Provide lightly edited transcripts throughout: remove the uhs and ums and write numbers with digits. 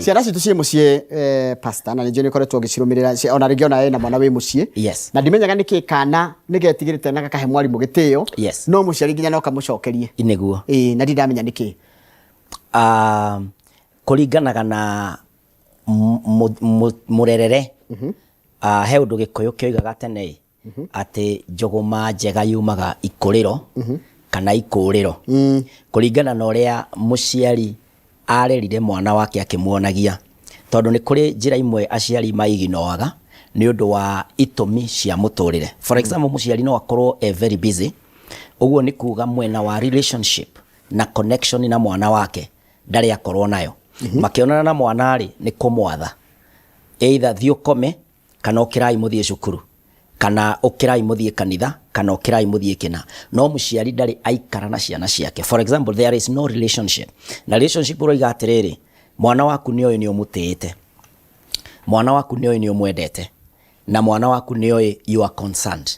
ciana citu cie mucie pastor na nĩnjũĩ nĩũkoretwo ũgĩcirumirira ona rĩngĩ ona na mwana wĩ mucie na ndimenyaga nĩkĩ kana nĩgetigĩrĩte na gakahe mwarimu gĩtĩo no mũciari nginya no kamũcokerie nĩguo na ndamenya nĩkĩ kũringanaga na mũrerere he ũndũ Gĩkũyũ kĩoigaga tene atĩ njũgũma njega yumaga ikũrĩro kana ikũrĩro kũringana na ũrĩa mũciari arerire mwana wake akĩmuonagia tondũ nĩ kũrĩ njĩra imwe aciari maiginoaga nĩ ũndũ wa itũmi cia mũtũrĩre. For example, mũciari no akorwo very busy, ũguo nĩ kuga mwena wa relationship na connection na mwana wake ndarĩ akorwo nayo. Makĩonana na mwana rĩ nĩ kũmwatha, either thiĩ ũkome kana ũkĩrai mũthiĩ cukuru kana ũkĩrai mũthiĩ kanitha kana ũkĩrai mũthiĩ kĩna. No mũciari ndarĩ aikara na ciana ciake. For example, there is no relationship. Na relationship ũroiga atĩrĩrĩ, mwana waku nĩ ũyũ nĩ ũmũtĩĩte, mwana waku nĩ ũyũ nĩ ũmwendete, na mwana waku nĩ ũyũ you are concerned.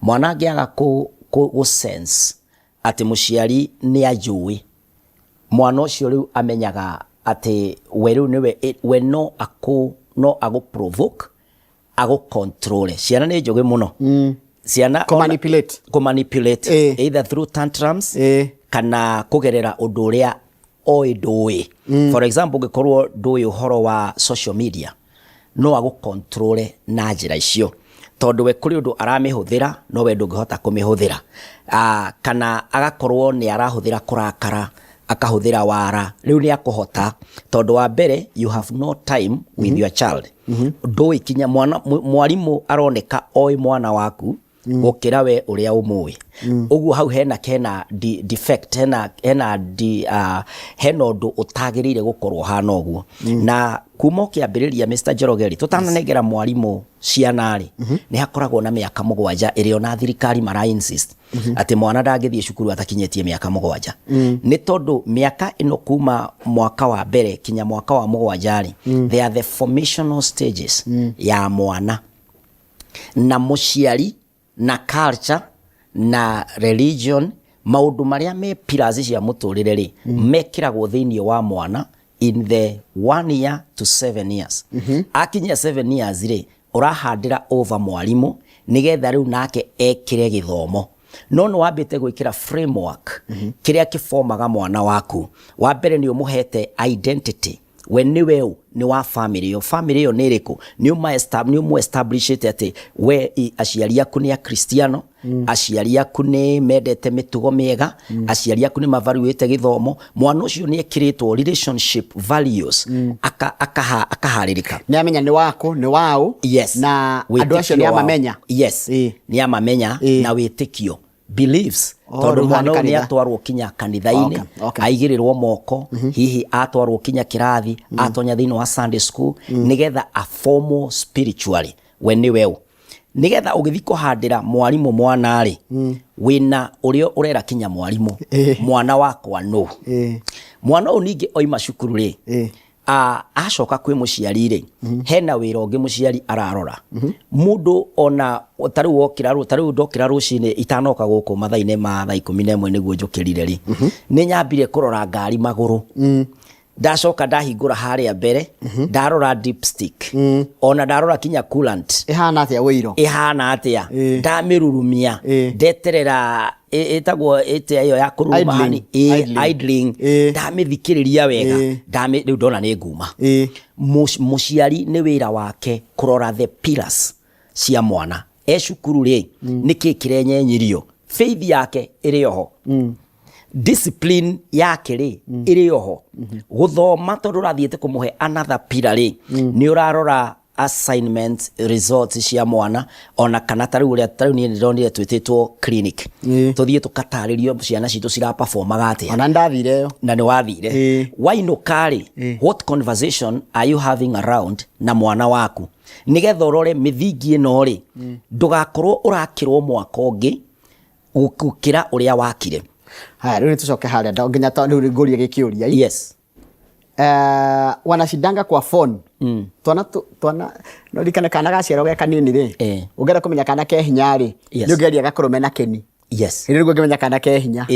Mwana angĩaga ku sense atĩ mũciari nĩ ajũĩ, mwana ũcio rĩu amenyaga atĩ we rĩu nĩwe we no agũ provoke agũ control. Ciana nĩ njũgĩ mũno. Ciana manipulate either through tantrums kana kũgerera ũndũ ũrĩa ndũĩ. For example, ũngĩkorwo ndũĩ ũhoro wa social media no agũ control na njĩra icio tondũ we kũrĩ ũndũ aramĩhũthĩra no we ndũngĩhota kũmĩhũthĩra. Kana agakorwo nĩ arahũthĩra kũrakara akahũthĩra wara, rĩu nĩ akũhota tondũ wa mbere you have no time with your child. Ndũĩ kinya mwarimũ aroneka oĩ mwana waku gũkĩra we ũrĩa ũmũĩ. Ũguo hau hena defect, hena ũndũ ũtagĩrĩire gũkorwo hana ũguo. Na kuma ũkĩambĩrĩria Mr. Njoroge tũtananengera mwarimũ ciana rĩ nĩ hakoragwo na mĩaka 7 ĩrĩa ona thirikari mara insist atĩ mwana ndangĩthiĩ cukuru atakinyĩtie mĩaka 7. Nĩ tondũ mĩaka ĩno kuma mwaka wa mbere kinya mwaka wa 7 rĩ they are the formational stages ya mwana, na mũciari na culture na religion, maũndũ marĩa me pillars cia mũtũrĩre rĩ mekĩragwo thĩinĩ wa mwana in the 1 year to 7 years. Akinyia 7 years rĩ ũrahandĩra over mwarimũ nĩgetha rĩu nake ekĩre gĩthomo. No nĩ wambĩte gwĩkĩra framework kĩrĩa kĩformaga mwana waku. Wa mbere nĩ ũmũhete identity, we nĩwe nĩ wa family yo. Family yo nĩ ĩrĩkũ? Nĩ ũmũ establishĩte atĩ we aciari aku nĩ akristiano, aciari aku nĩ mendete mĩtugo mĩega, aciari aku nĩ mavaluĩte gĩthomo. Mwana ũcio nĩ ekĩrĩtwo relationship values akaharĩrĩka. Nĩ amenya nĩ wako nĩ wao na andũ acio nĩ amamenya. Nĩ amamenya na wĩtĩkio beliefs. Tondũ mwana ũyũ nĩ atwarwo kinya kanitha-inĩ, aigĩrĩrwo moko, hihi atwarwo kinya kĩrathi, atonya thĩinĩ wa Sunday school nĩgetha a formal spiritually we nĩwe ũ. Nĩgetha ũgĩthiĩ kũhandĩra mwarimũ mwana rĩ wĩna ũrĩa ũrera kinya mwarimũ mwana wakwa no. Mwana ũyũ ningĩ oima cukuru rĩ acoka kwĩ mũciari rĩ hena wĩra ũngĩ mũciari ararora. Mũndũ ona tarĩu ndokĩra rũcinĩ itanoka gũkũ mathaa-inĩ ma thaa 11 nĩguo njũkĩrire rĩ nĩ nyambire kũrora ngari magũrũ. Ndacoka ndahingũra harĩa mbere ndarora dipstick ona ndarora kinya coolant ihana atĩa wĩiro ihana atĩa ndamĩrurumia ndeterera etagwo ĩyo ya kũruma hani idling ndamĩthikĩrĩria wega rĩu ndona nĩ nguma. Mũciari nĩ wĩra wake kũrora the pillars cia mwana. Cukuru rĩ nĩkĩ kĩrenyenyirio? Faith yake ĩrĩ oho, discipline yake rĩ ĩrĩ oho, gũthoma tondũ ũrathiĩte kũmũhe another pillar rĩ nĩ ũrarora assignment results cia mwana ona kana tarĩu niĩ ndĩronire twĩtĩtwo clinic tũthiĩ tũkatarĩrio ciana citũ cira performaga atĩa. Ona ndathire yo na nĩ wathire. Wainũka rĩ what conversation are you having around na mwana waku nĩgetha ũrore mĩthingi ĩno rĩ ndũgakorwo ũrakĩrwo mwaka ũngĩ gũkĩra ũrĩa wakire. Haya rĩu nĩtũcoke harĩa nginya rĩu ngũrie gĩkĩũria. Wanashidanga kwa phone twana no rikana kana gaciaro ge kanini rĩ ũngera kũmenya kana ke hinya rĩ nĩ ũngeria gakũrũme na keni. Rĩu ũngĩmenya kana ke hinya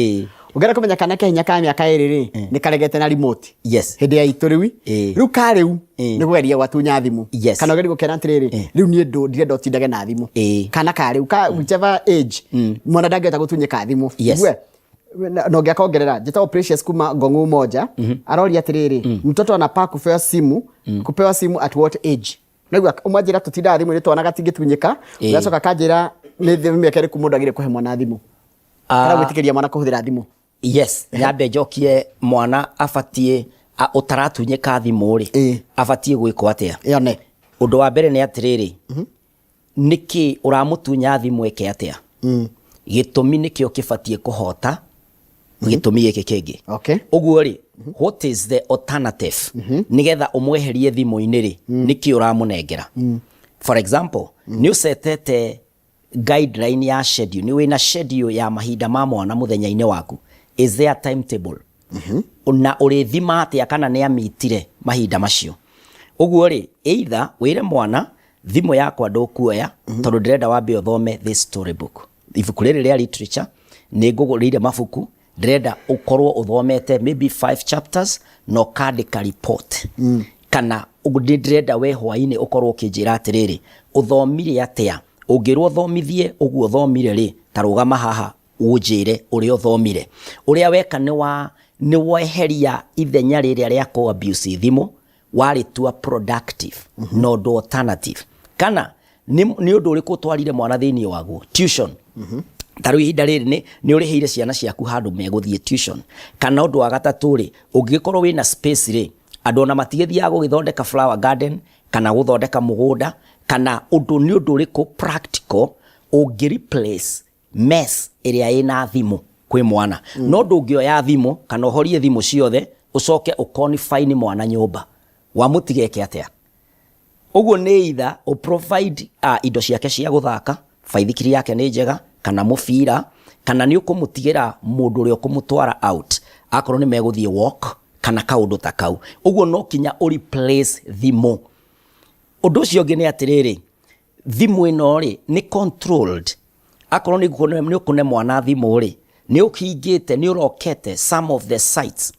Ũngĩenda kũmenya kana kĩhinya ka mĩaka 2 rĩ nĩ karegete na remote. Hĩndĩ ya itũ rĩu rĩu ka rĩu nĩ kũgeria gwatunya thimũ kana ũgeria gũkena atĩrĩrĩ rĩu niĩ ndirenda ũtindage na thimũ kana ka rĩu ka whichever age mwana ndangĩhota gũtunyĩka thimũ. No ngĩakongerera njĩtagwo Precious kuma Ngong'u moja aroria atĩrĩrĩ mtoto anapaa kupewa simu at what age? Nĩguo umwanjĩra tũtindaga thimũ nĩ twana gatingĩtunyĩka ũgacoka kanjĩra nĩ mĩaka ĩrĩkũ mũndũ agĩrĩire kũhe mwana thimũ kana gwĩtĩkĩria mwana kũhũthĩra thimũ. Nyambe njokie mwana abatie ũtaratunyĩka thimũ rĩ abatie gwĩkwo atĩa? Ũndũ wa mbere nĩ atĩrĩrĩ nĩkĩ ũramũtunya thimũ eke atĩa? Gĩtũmi nĩkĩo kĩbatie kũhota gĩtũmi gĩkĩ kĩngĩ. Ũguo rĩ what is the alternative nĩgetha ũmweherie thimũ-inĩ rĩ nĩkĩ ũramũnengera? For example nĩ ũcetete guideline ya schedule, nĩ wĩna schedule ya mahinda ma mwana mũthenya-inĩ waku. Is there a timetable? Na ũrĩthima atĩa kana nĩ amitire mahinda macio? Ũguo rĩ either wĩre mwana thimũ yakwa ndũkuoya tondũ ndĩrenda wambe ũthome this storybook. Ibuku rĩrĩ rĩa literature nĩ ngũgũrĩire mabuku ndĩrenda ũkorwo ũthomete maybe 5 chapters no kandĩka report kana ndĩrenda we hwainĩ ũkorwo ũkĩnjĩra atĩrĩrĩ ũthomire atĩa? Ũngĩrwo thomithie ũguo thomire rĩ ta rũgama haha ũnjĩre ũrĩa ũthomire. Ũrĩa weka nĩ weheria ithenya rĩrĩa rĩa kũ abuse thimũ warĩtua productive no do alternative. Kana nĩ ũndũ ũrĩkũ twarire mwana thĩinĩ waguo tuition. Tarũ ihinda rĩrĩ nĩ ũrĩhĩire ciana ciaku handũ megũthiĩ tuition. Kana ũndũ wa gatatũ rĩ ũngĩkorwo wĩna space rĩ andũ ona matigĩthiaga gũgĩthondeka flower garden kana gũthondeka mũgũnda kana ũndũ nĩ ũndũ ũrĩkũ practical ũngĩ replace mess ĩrĩa ĩna thimũ kwĩ mwana. No ndũngĩoya thimũ kana ũhorie thimũ ciothe ũcoke ũconfine mwana nyũmba wamũtigeke atĩa? Ũguo nĩ either u provide indo ciake cia gũthaka baithikiri yake nĩ njega kana mũbira kana nĩ ũkũmũtigĩra mũndũ ũrĩa ũkũmũtwara out akorwo nĩ megũthiĩ walk kana kaũndũ ta kau. Ũguo no kinya u replace thimũ. Ũndũ ũcio ũngĩ nĩ atĩrĩrĩ thimũ ĩno rĩ nĩ controlled. Akorwo nĩ ũkũne mwana thimũ rĩ nĩ ũkingĩte nĩ ũrokete some of the sites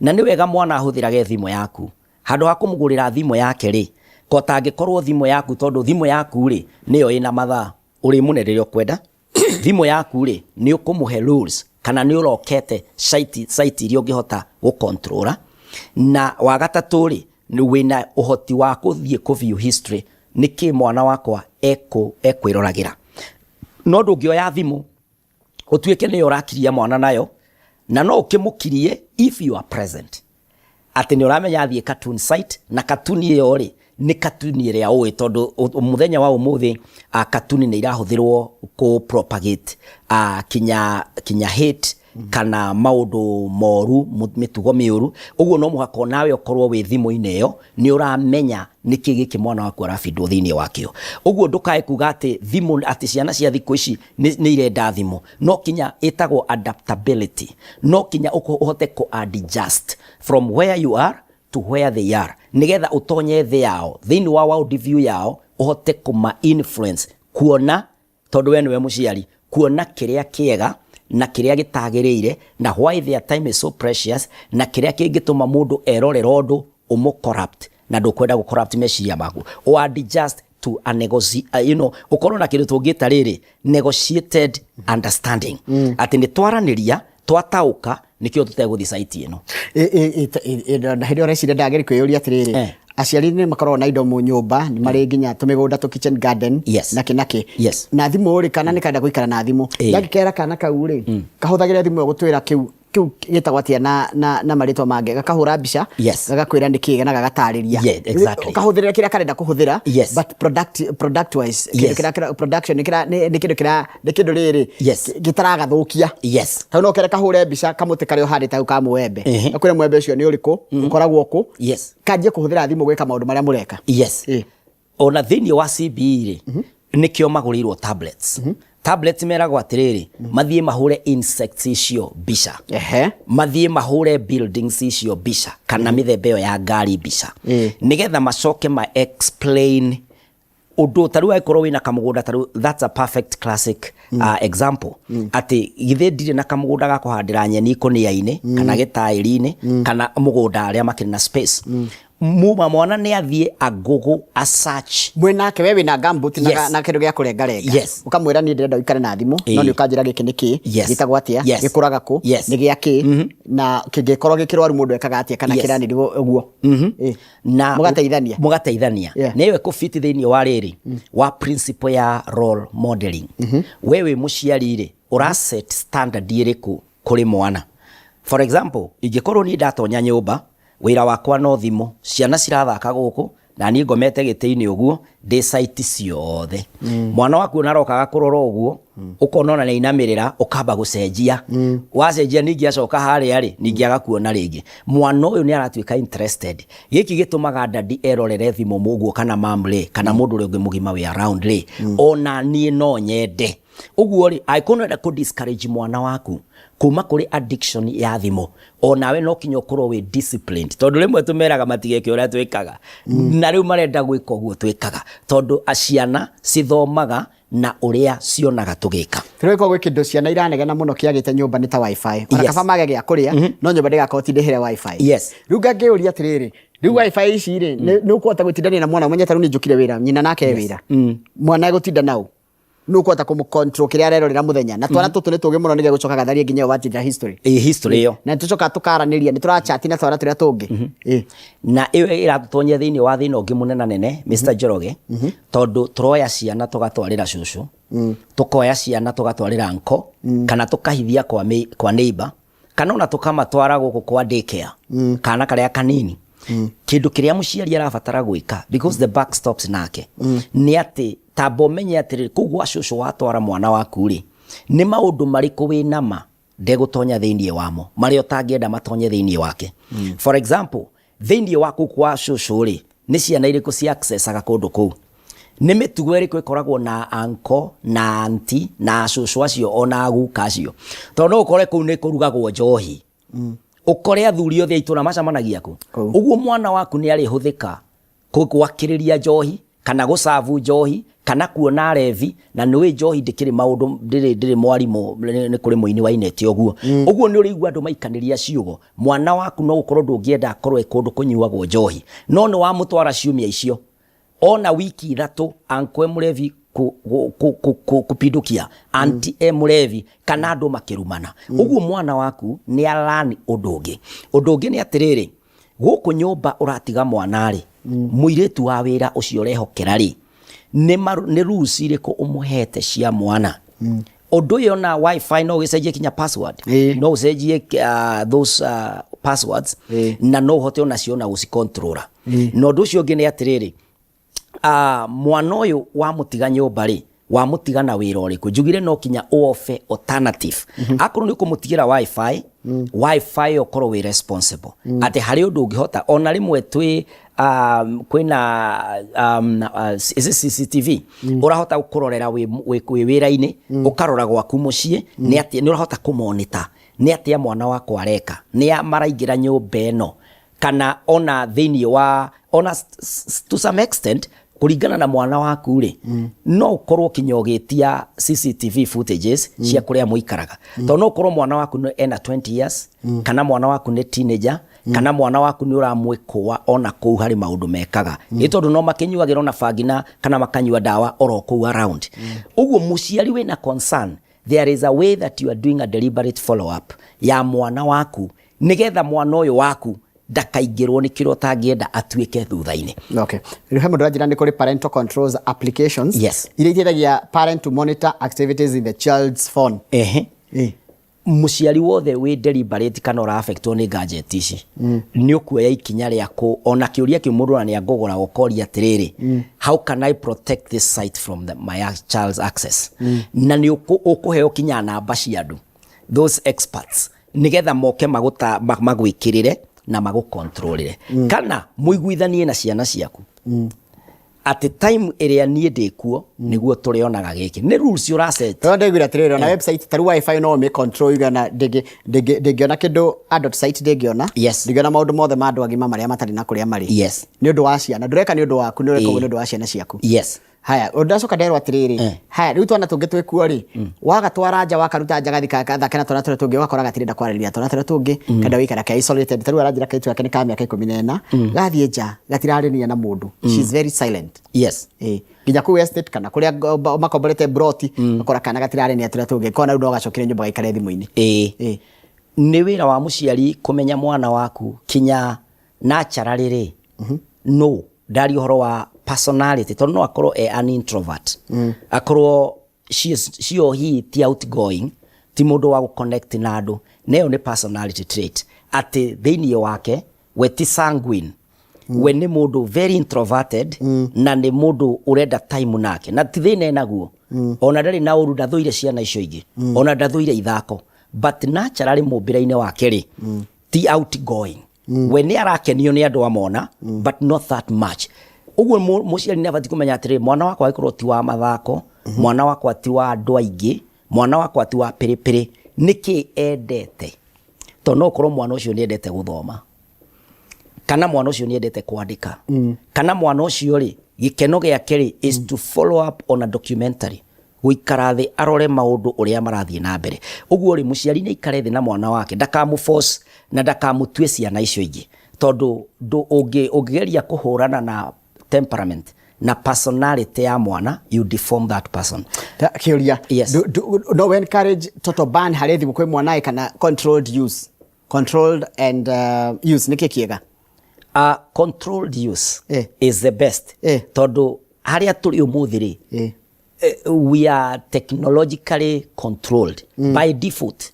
na nĩ wega mwana ahũthĩrage thimũ yaku handũ ha kũmũgũrĩra thimũ yake rĩ kota angĩkorwo thimũ yaku tondũ thimũ yaku rĩ nĩyo ĩna mathaa ũrĩmũne rĩrĩa ũkwenda. Thimũ yaku rĩ nĩ ũkũmũhe rules kana nĩ ũrokete site iria ũngĩhota gũcontrola. Na wa gatatũ rĩ nĩ wĩna ũhoti wa gũthiĩ kũ-view history nĩkĩ mwana wakwa ekwĩroragĩra. No ndũngĩoya thimũ ũtuĩke nĩyo ũrakiria mwana nayo na no ũkĩmũkirie if you are present atĩ nĩ ũramenya athiĩ cartoon site na cartoon ĩyo rĩ nĩ cartoon ĩrĩa ũĩ tondũ mũthenya wa ũmũthĩ cartoon nĩ irahũthĩrwo kũ propagate kinya hate kana maũndũ moru mĩtugo mĩũru. Ũguo no mũhaka nawe ũkorwo wĩ thimũ-inĩ ĩyo nĩ ũramenya nĩkĩ gĩkĩ mwana waku arabindwo thĩinĩ wakĩo. Ũguo ndũkae kuga atĩ thimũ atĩ ciana cia thikũ ici nĩ irenda thimũ. No kinya ĩtagwo adaptability. No kinya ũhote kũ adjust from where you are to where they are nĩgetha ũtonye thĩ yao thĩinĩ wa world view yao ũhote kũma influence kuona tondũ we nĩwe mũciari kuona kĩrĩa kĩega na kĩrĩa gĩtagĩrĩire na why their time is so precious na kĩrĩa kĩngĩtũma mũndũ erorera ũndũ corrupt na ndũkwenda gũ-corrupt meciria maku or adjust to a ũkorwo na kĩndũ tũngĩta rĩrĩ negotiated understanding atĩ nĩ twaranĩria twataũka nĩkĩo tũtegũthiĩ site ĩno. Hĩndĩ ũreciria ndagĩrĩ kwĩyũria atĩrĩrĩ aciari nĩ makoragwo na indo mu nyũmba nĩ marĩ nginya tũmĩgũnda tũ kitchen garden nakĩ na thimũ rĩ kana nĩ kanda gũikara na thimũ ngakĩra kana kau rĩ kahũthagĩra thimũ gũtwĩra kĩu gĩtagwo atĩa na marĩtwa mangĩ gakahũra mbica gagakwĩra nĩ kĩega na gagatarĩria kahũthĩrĩra kĩrĩa karenda kũhũthĩra but product wise production nĩ kĩndũ rĩrĩ gĩtaragathũkia. Hau no kere kahũre mbica kamũtĩ karĩa ũhandĩte hau ka mũembe nakwĩra mũembe ũcio nĩ ũrĩkũ ũkoragwo kũ kanjie kũhũthĩra thimũ gwĩka maũndũ marĩa mũreka. Ona thĩinĩ wa CBE rĩ nĩkĩo magũrĩirwo tablets. Tablets meragwo atĩrĩrĩ mathiĩ mahũre insects icio mbica mathiĩ mahũre buildings icio mbica kana mĩthemba ĩyo ya ngari mbica nĩgetha macoke ma explain Ũndũ tarũ aikorwo wĩna kamũgũnda tarũ, that's a perfect classic example. Atĩ githĩ ndirĩ na kamũgũnda ga kũhandĩra nyeni ikũnia-inĩ kana gĩtaĩri-inĩ kana mũgũnda arĩa makĩrĩ na space. Muma mwana nĩ athiĩ agũgũ a search mwenake wewe na gambut na kĩndũ gĩa kũrengarenga ũkamwĩra niĩ ndĩrenda ũikare na thimũ no nĩ ũkanjĩra gĩkĩ nĩ kĩ gĩtagwo atĩa gĩkũraga kũ nĩ gĩa kĩ na kĩngĩkorwo gĩkĩrwaru mũndũ ekaga atĩa kana kĩranĩrĩ ũguo na mũgateithania nĩwe kũfiti thĩinĩ wa rĩrĩ wa principle ya role modeling. Wewe mũciari rĩ ũra set standard ĩrĩkũ kũrĩ mwana? For example, ingĩkorwo niĩ ndatonya nyũmba wĩra wakwa no thimũ, ciana cirathaka gũkũ na niĩ ngomete gĩtĩ-inĩ ũguo ndĩ site ciothe. Mwana waku narokaga kũrora ũguo ũkona ona nĩ inamĩrĩra ũkamba gũcenjia, wacenjia ningĩ acoka harĩa rĩ ningĩ agakuona rĩngĩ. Mwana ũyũ nĩ aratuĩka interested. Gĩkĩ gĩtũmaga dadi erorere thimũ mũguo kana mamrĩ kana mũndũ ũrĩa ũngĩ mũgima wĩ around rĩ ona niĩ no nyende. Ũguo rĩ aikonenda kũ discourage mwana waku kuma kũrĩ addiction ya thimũ, onawe no kinya ũkorwo wĩ disciplined, tondũ rĩmwe tũmeraga matigeke ũrĩa twĩkaga na rĩu marenda gwĩka ũguo twĩkaga, tondũ ciana cithomaga na ũrĩa cionaga tũgĩka. Tũrĩko gwĩ kĩndũ ciana iranegena mũno kĩagĩte nyũmba nĩ ta wifi, ona kaba mage gĩa kũrĩa no nyũmba ndĩgakorwo ti ndĩhĩre wifi. Rĩu ngangĩũria atĩrĩrĩ, rĩu wifi ici rĩ nĩ ũkũhota gwĩtindania na mwana ũmenye ta rĩu nĩ njũkire wĩra nyina nake wĩra mwana egũtinda nau no kwata kũmũcontrol kĩrĩa arerorera mũthenya na twana tũtũ nĩ tũgĩ mũno nĩge gũcoka gatharie nginya yo watira history history yo na tũcoka tũkaranĩria nĩ tũrachat na twana tũrĩa tũngĩ na ĩyo ĩratũtonya thĩinĩ wa thĩna ũngĩ mũnene nene Mr. Njoroge tondũ tũroya ciana tũgatwarĩra cũcũ tũkoya ciana tũgatwarĩra nko kana tũkahithia kwa neighbor kana ona tũkamatwara gũkũ kwa daycare kana karĩa kanini. Kĩndũ kĩrĩa mũciari arabatara gwĩka because the back stops nake nĩ atĩ tambo menye atĩrĩ kũgwa cũcũ watwara mwana waku rĩ nĩ maũndũ marĩkũ wĩna ma ndegũtonya thĩinĩ wamo marĩa ũtangĩenda matonye thĩinĩ wake. For example, thĩinĩ waku kwa cũcũ rĩ nĩ ciana irĩkũ ci accessaga kũndũ kũu, nĩ mĩtugo ĩrĩkũ ĩkoragwo na anko na anti na cũcũ acio ona aguka acio, tondũ no ũkore kũu nĩ kũrugagwo njohi ukore athuri othe itũra macamanagia ku uguo mwana waku nĩ arĩhũthĩka gwakĩrĩria njohi kana gũcavu njohi kana kuona revi na nĩwe njohi ndĩkĩrĩ maũndũ ndĩrĩ mwarimũ nĩ kũrĩ mũini wa ineti ũguo ũguo nĩ ũrĩigua andũ maikanĩria ciugo. Mwana waku no gũkorwo ndũngĩenda akorwo kũndũ kũnyuagwo njohi no nĩ wamũtwara ciumia icio ona wiki 3 ankwe mũrevi kupindukia anti mũrevi kana andũ makĩrumana ũguo mwana waku nĩ alani ũndũ ũngĩ nĩ atĩrĩrĩ gũkũ nyũmba ũratiga mwana rĩ mũirĩtu wa wĩra ũcio ũrehokera rĩ nĩ rules irĩkũ ũmũhete cia mwana ũndũ ũyũ na wifi no ũgĩcenjie kinya password no ũcenjie those passwords na no ũhote onacio na gũcicontrola na ũndũ ũcio ũngĩ nĩ atĩrĩrĩ mwana ũyũ wa mũtiga nyũmba rĩ wa mũtiga na wĩra ũrĩkũ njugire no kinya offer alternative akorwo nĩ kũmũtigĩra wifi wifi ũkorwo wĩ responsible atĩ harĩ ũndũ ũngĩhota ona rĩmwe twĩ kwĩna CCTV ũrahota kũrorera wĩ wĩra-inĩ ũkarora gwaku mũciĩ nĩ atĩ nĩ ũrahota kũmonitor nĩ atĩ mwana wakwa areka nĩ maraingĩra nyũmba ĩno kana ona thĩinĩ wa ona to some extent kũringana na mwana waku rĩ no ũkorwo kinya ũgĩtia CCTV footages cia kũrĩa mũikaraga tondũ no ũkorwo mwana waku ena 20 years kana mwana waku nĩ teenager kana mwana waku nĩ ũramwĩkũa ona kũu harĩ maũndũ mekaga nĩ tondũ no makĩnyuagĩra ona fagina kana makanyua dawa oro kũu around. Ũguo mũciari wĩna concern there is a way that you are doing a deliberate follow up ya mwana waku nĩgetha mwana ũyũ waku ndakaingĩrwo nĩ kĩrĩa ũtangĩenda atuĩke thutha-inĩ. Okay. Rĩu mũndũ ranjĩra nĩ kũrĩ parental controls applications iria iteithagia parent to monitor activities in the child's phone. Mũciari wothe wĩ deliberate kana ũra affectwo nĩ gadget ici nĩ ũkuoya ikinya rĩaku ona kĩũria kĩu mũndũ nĩ agogora ũkoria atĩrĩrĩ how can I protect this site from my child's access na nĩ ũkũheo kinya namba cia andũ those experts nĩgetha moke magwĩkĩrĩre na magũkontrolere kana mũiguithanie na ciana ciaku at the time ĩrĩa niĩ ndĩkuo nĩguo tũrĩonaga gĩkĩ nĩ rules ũraset tondũ ndĩgwĩra atĩrĩrĩ na website taru wifi no me control igana ndĩngĩona kĩndũ adult site ndĩngĩona ndĩngĩona maũndũ mothe ma andũ agima marĩa matarĩ na kũrĩa marĩ nĩ ũndũ wa ciana ndũreka nĩ ũndũ waku nĩ ũreka nĩ ũndũ wa ciana ciaku haya undacoka nderwa atiriri haya riu twana tungi twikuo ri waga twara nja wakaruta nja gathika thaka na twana tungi wakoraga tirenda kwarĩria twana tungi kada wikara ka isolated taru aranjira kaitu yake ni ka miaka 14 gathie nja gatirarĩria na mundu she's very silent yes nginya ku estate kana kuria makomborete broti akora kana gatirarĩria twana tungi kona ndo gacokire nyumba gaikare thimu-ini ni wira wa muciari kumenya mwana waku kinya natural riri no ndari horo wa personality tondu no akorwo an introvert akorwo she or he ti outgoing ti mundu wa connect na andu neyo ni personality trait ati thiini wake we ti sanguine we ni mundu very introverted na ni mundu urenda time nake na ti thina naguo ona ndari na uru ndathuire ciana icio ingi ona ndathuire ithako but naturally mumbira-ini wake ri ti outgoing we ni arakenio ni andu amona but not that much uguo muciari ni abati kumenya atiri mwana wakwa ikorwo ti wa mathako mwana wakwa ti wa andu aingi mwana wakwa ti wa piripiri niki endete to no korwo mwana ucio ni endete guthoma kana mwana ucio ni endete kwandika kana mwana ucio ri gikeno giake ri is to follow up on a documentary guikara thi arore maundu uria marathie na mbere uguo ri muciari ni ikare thi na mwana wake ndakamu force na ndakamutue ciana icio ingi tondu ungigeria kuhurana na temperament na personality ya mwana you deform that person kiuria yes. No encourage total ban harethi mukwe mwana kana controlled and use niki kiega controlled use is the best tondu haria turi umuthiri we are technologically controlled by default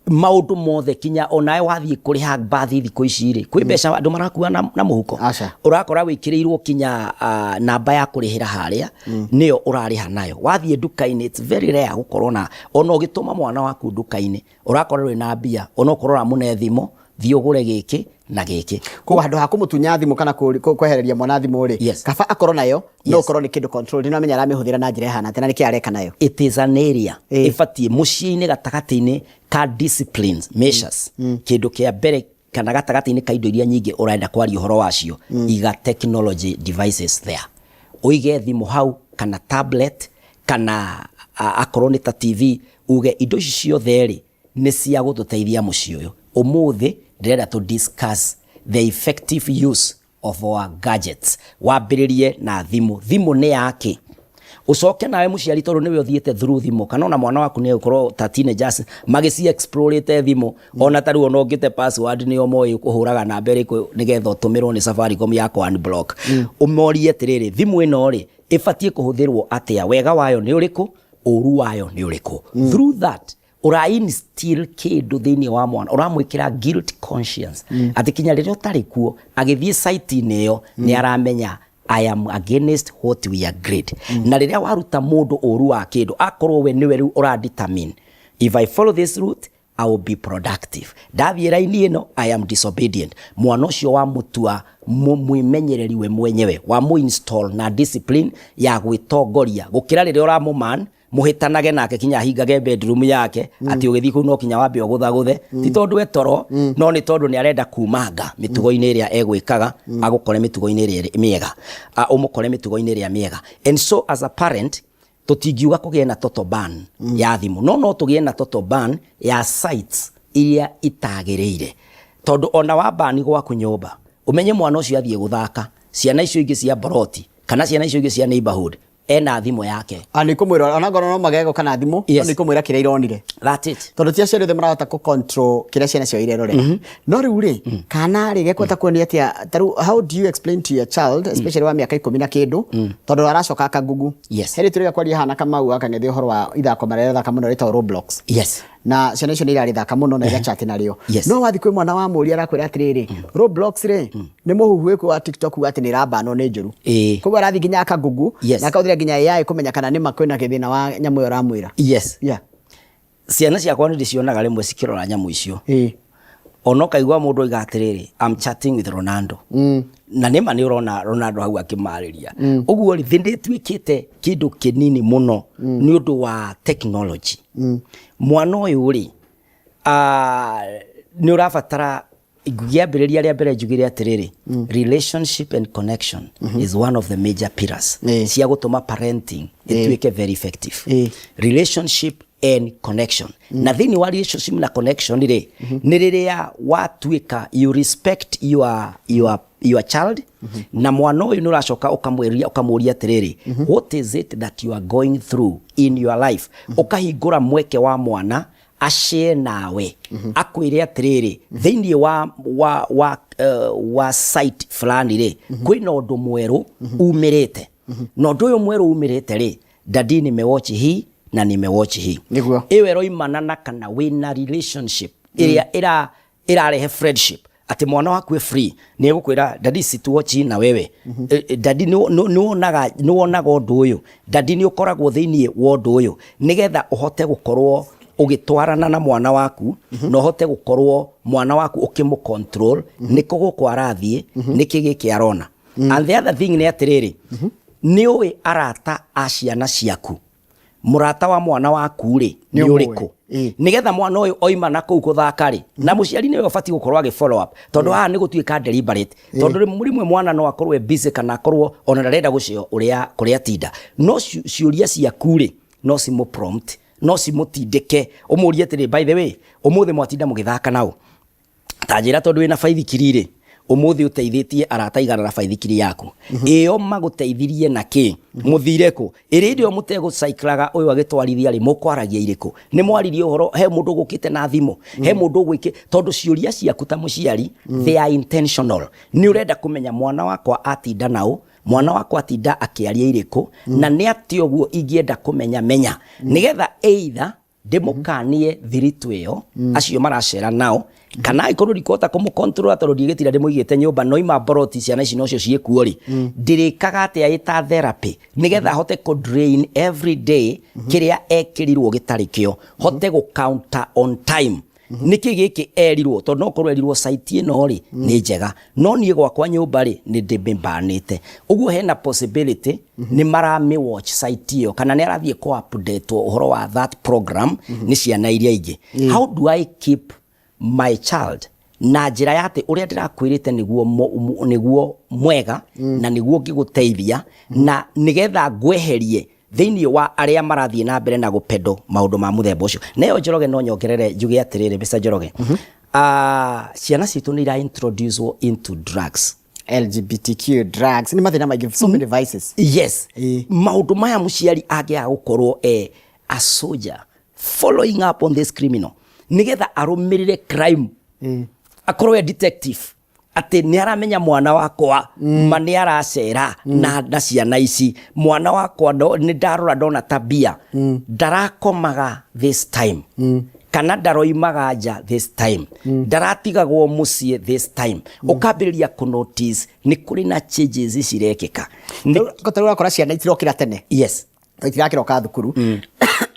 maundu mothe kinya onae wathie kuriha bathi thiku ici ri kwi mbeca andu marakua na muhuko urakora wikirirwo kinya namba ya kurihira haria niyo urariha nayo wathie duka-ini it's very rare gukorwo na ona ugituma mwana waku duka-ini urakora ri na mbia ona ukorora mune thimo thie ugure giki na giki kwa handu ha kumutunya thimu kana kwehereria mwana thimu ri kaba akorwo nayo no ukorwo ni kindu control ni amenya aramehuthira na njira hana tena niki areka nayo it is an area ifati muciini gatagati-ini ka disciplines measures kindu kia mbere kana gatagati-ini ka indo iria nyingi urenda kwaria uhoro wacio iga technology devices there uige thimu hau kana tablet kana akorwo ni ta TV uge indo ici ciothe ri ni cia gututeithia mucii uyu umuthi ndirenda to discuss the effective use of our gadgets wambiririe na thimu ni yake ucoke nawe muciari tondu niwe uthiete through thimu kana ona mwana waku ni ukorwo ta teenagers magisi explorete thimu ona taru ona ungite password ni omoi kuhuraga na mbere nigetha utumirwo ni Safaricom yako unblock umorie tiriri thimu ino ri ifatie kuhuthirwo atia wega wayo ni uriku uru wayo ni uriku through that ura instill kindu thiini wa mwana uramwikira guilt conscience ati kinya riria utari kuo agithie site-ini iyo ni aramenya I am against what we agreed na riria waruta mundu uru wa kindu akorwo we niwe riu ura determine if I follow this route I will be productive ndathie raini ino I am disobedient mwana ucio wa mutua mwimenyereri we mwenyewe wa mu install na discipline ya gwitongoria gukira riria uramuman muhitanage nake kinya hingage bedroom yake ati ugithi ku no kinya wambe guthaguthe ti tondu etoro no ni tondu ni arenda kumanga mitugo-ini iria egwikaga agukore mitugo-ini iria miega umukore mitugo-ini iria miega and so as a parent tutingiuga kugie na total ban ya thimu no tugie na total ban ya sites iria itagiriire tondu ona wa ban gwaku nyumba umenye mwana ucio athie guthaka ciana icio ingi cia boroti kana ciana icio ingi cia neighborhood ena thimu yake ani kumwira ona ngono no magego kana thimu ni kumwira kire ironire that's it tondu tia ciothe marahota ku control kire ciana cio irerore no riu ri kana ri gekwata kuonia atia taru how do you explain to your child especially wa miaka 10 na kindu tondu aracoka akagugu heri turiga kwaria hana kama u akangethi uhoro wa ithako marera kama no rita Roblox na ciana icio ni irari thaka muno na ira chat nario no wathi kwi mwana wa muri arakwira atiriri Roblox ri ni muhuhu ku wa TikTok ati ni rabano ni njuru koguo arathi nginya akagugu na kauthira nginya AI kumenya kana ni makwina githina wa nyamu yo ramwira ciana ciakwa ni ndicionaga rimwe cikirora nyamu icio ono kaigwa mundu iga atiriri I'm chatting with Ronaldo na nima ni urona Ronaldo hau akimariria uguo ri thindi twikite kindu kinini muno ni undu wa technology mwana uyu ri ni urabatara ngiambĩrĩria rĩa mbere njugire atiriri relationship and connection is one of the major pillars cia gũtũma parenting ĩtuĩke very effective. Relationship and connection. Na thĩinĩ wa relationship na connection nĩ rĩrĩa watuĩka you respect your child na mwana ũyũ nĩ ũracoka ũkamũria atiriri what is it that you are going through in your life, ũkahingũra mweke wa mwana ashare nawe akwĩre atiriri thĩinĩ wa site fulani kwĩna ũndũ mwerũ umĩrĩte na ũndũ ũyũ mwerũ umĩrĩte dadi nimewatch hii na nimewatch hii ĩyo ĩroimana na kana wĩna relationship ĩrĩa ĩrarehe friendship ati mwana waku free nĩ gũkwĩra dadi situwatch na wewe dadi nĩ wonaga ũndũ ũyũ dadi nĩ ũkoragwo thĩinĩ wa ũndũ ũyũ nĩgetha ũhote gũkorwo ũgĩtwarana na mwana waku na ũhote gũkorwo mwana waku ũkĩmũcontrol nĩkũ gũkũ arathiĩ nĩkĩ gĩkĩ arona. And the other thing nĩ atiriri nĩ ũĩ arata a ciana ciaku, mũrata wa mwana waku nĩ ũrĩkũ nigetha mwana ũyũ oima na kũu gũthaka na mũciari nĩwe ũbatiĩ gũkorwo agĩ follow up tondũ haha nĩ gũtuĩka deliberate tondũ mũrimwe mwana no akorwo busy kana akorwo ona ndarenda gũcio kũrĩa tinda no ciũria ciaku no cimũ prompt no cimũtindĩke ũmũrie atĩrĩ by the way ũmũthĩ mwatinda mũgĩthaka nao ta njĩra tondũ wĩna baithikiri ũmũthĩ ũteithĩtie arata igana na baithikiri yaku ĩyo magũteithirie na kĩ mũthire kũ ĩrĩ ndio mũtegũcyclaga ũyũ agĩtwarithia mũkwaragia irĩkũ nĩ mwaririe ũhoro he mũndũ gũkĩte na thimũ he mũndũ gwĩke tondũ ciũria ciaku ta mũciari they are intentional. Nĩ ũrenda kũmenya mwana wakwa atinda nao mwana wakwa atinda akĩaria irĩkũ na nĩ atĩ ũguo ingĩenda kũmenya nĩgetha either ndĩmũkanie thiritũ ĩyo acio maracera nao kana ikorwo rikota kũmũcontrol tondũ ndigĩtira ndĩmũigĩte nyũmba noima boroti ciana ici nocio ciĩkuo ndĩrĩkaga atĩ ĩta therapy nĩgetha hote drain every day kĩrĩa ekĩrirwo gĩtarĩ kĩo hote gũ-counter on time nĩkĩ gĩkĩ erirwo tondũ no korwo erirwo site ĩno nĩ njega no niĩ gwakwa nyũmba nĩ ndĩmbanĩte ũguo hena possibility nĩ marami watch site ĩyo kana nĩ arathiĩ kũ-update ũhoro wa that program nĩ ciana iria ingĩ. How do I keep my child na njĩra ya atĩ ũrĩa ndĩrakwĩrĩte nĩguo mwega na nĩguo ngĩgũteithia na nĩgetha ngweherie thĩinĩ wa arĩa marathiĩ na mbere na gũpedo maũndũ ma mũthemba ũcio. Nayo Njoroge no nyongerere njuge atĩrĩrĩ Mr. Njoroge ciana citũ nĩ ira-introduce into drugs, LGBTQ drugs nĩ mathĩna maingĩ, so many vices. Yes, maũndũ maya mũciari angĩaga gũkorwo a soldier following up on this criminal nĩgetha arũmĩrĩre crime akorwo detective atĩ nĩ aramenya mwana wakwa ma nĩ aracera na ciana ici mwana wakwa nĩ ndarora ndona tabia ndarakomaga this time kana ndaroimaga nja this time ndaratigagwo mũciĩ this time ũkambĩrĩria kũ-notice nĩ kũrĩ na changes cirekĩka ũrakora ciana itirokĩra tene. Yes, itirakĩroka thukuru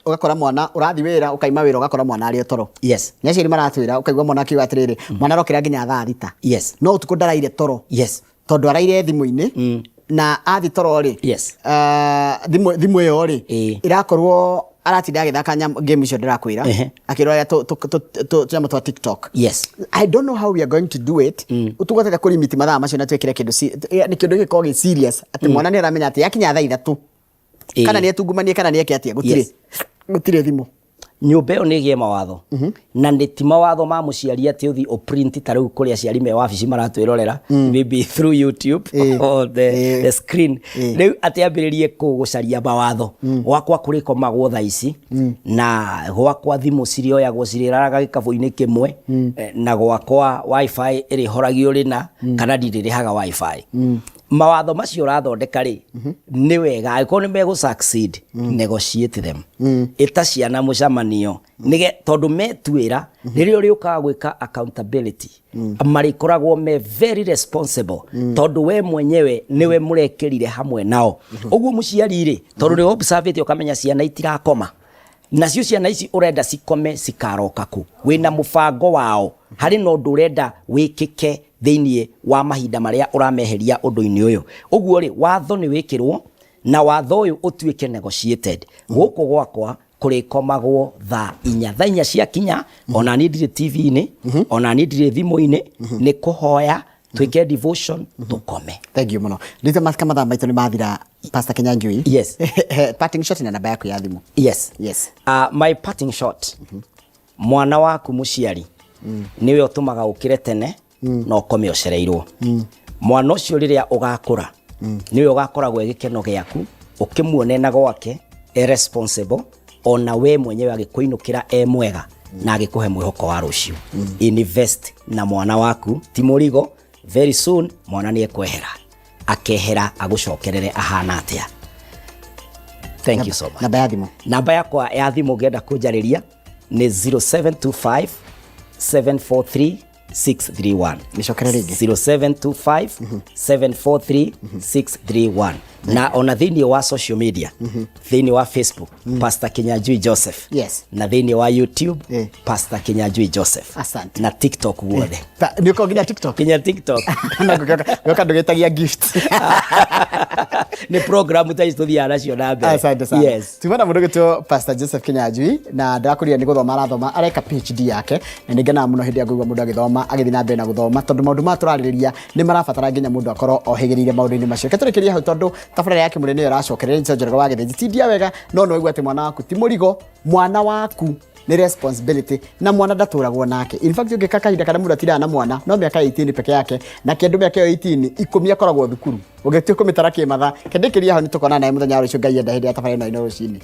ugakora mwana urathi wira ukaima wira ugakora mwana ari toro. Yes, nyaciari maratwira ukaigwa mwana akiuga atiriri mwana rokira nginya thaa thita. Yes, no utuko ndaraire toro. Yes, tondu araire thimu-ini na athi toro yes, thimu iyo irakorwo aratinda agithaka game icio ndirakwira akirora tunyamũ twa TikTok. Yes, I don't know how we are going to do it. Utugotete kũ limit mathaa macio na twekire kindu ni kindu gikorwo gi serious ati mwana ni aramenya ati yakinya thaa ithatu kana ni etungumanie kana ni eke atia gutire thimu nyũmba ĩyo nĩ ĩgĩe mawatho na nĩ ti mawatho ma mũciari atĩ ũthi o print ta rĩu kũrĩa aciari me wabici maratwĩrorera maybe through YouTube or the screen rĩu atĩ ambĩrĩrie gũcaria mawatho gwakwa kũrĩ komagwo thaa ici na gwakwa thimũ cirioyagwo cirĩraraga gĩkabũ-inĩ kĩmwe na gwakwa wifi ĩrĩhoragio rĩna kana ndirĩrĩhaga wifi. Mawatho macio ũrathondeka nĩ wega angĩkorwo nĩ megũ succeed negotiate them ĩta ciana mũcamanio tondũ metuĩra rĩrĩa ũrĩũkaga gwĩka accountability marĩkoragwo me very responsible tondũ we mwenyewe nĩwe mũrekĩrire hamwe nao. Ũguo mũciari tondũ nĩ observate ũkamenya ciana itirakoma nacio ciana ici ũrenda cikome cikaroka kũ wĩna mũbango wao harĩ na ũndũ ũrenda wĩkĩke thĩinĩ wa mahinda marĩa ũrameheria ũndũ-inĩ ũyũ. Ũguo watho nĩ wĩkĩrwo na watho ũyũ ũtuĩke negotiated gũkũ gwakwa kurikomagwo thaa 4 cia kinya ona ni ndire TV-ini ona ni ndire thimo-ini ni kuhoya twike devotion tukome. Thank you muno. Ndite mathika mathaa maitu ni mathira Pastor Kinyanjui. Yes. Parting shot na namba yaku ya thimu. Yes. Yes. My parting shot. Mwana waku muciari niwe utumaga ukire tene no kome ucereirwo. Mwana ucio riria ugakura niwe ugakoragwo igikeno giaku ukimuone na gwake irresponsible ona we mwenyewe agikuinukira mwega na agikuhe mwihoko wa rucio. Invest na mwana waku ti murigo. Very soon mwana ni ekwehera akehera agucokerere ahana atia. Thank you so much. Namba ya thimu. Namba yakwa ya thimu ngenda kunjariria ni 0725 743 631. Nicokere ringi 0725 743 631. Na ona thini wa social media thini wa Facebook Pastor Kinyanjui Joseph. Yes. Na thini wa YouTube Pastor Kinyanjui Joseph. Asante. Na TikTok guothe ni uko nginya TikTok. Kinya TikTok Na goka ndugetagia gift. Ni program ta istudhi nacio na mbere. Asante sana. Yes. Tumana mundu gitwo Pastor Joseph Kinyanjui na ndakuria ni guthoma arathoma areka PhD yake na ningena muno hindi agugwa mundu agithoma agithi na mbere na guthoma tondu maundu ma turaririria ni marabatara nginya mundu akorwo ohigirire maundu-ini macio. Keturikiria hau tondu tabarĩra yake mũrĩ nĩyo ĩracokereria Njorogoro wa Gĩthĩnji ti ndia wega no no igwa atĩ mwana waku ti mũrigo. Mwana waku ni responsibility na mwana ndaturagwo nake. In fact ungika kahinda kana mũndũ atira na mwana no mĩaka 18 peke yake na kĩndũ mĩaka 18 10 akoragwo thukuru ũgĩtio kũmĩtara kĩmatha. Kendĩkĩria hau nĩ tũkona naye mũthenya wa rũciũ Ngai enda hĩndĩ ya tabarĩra ĩno rũcinĩ.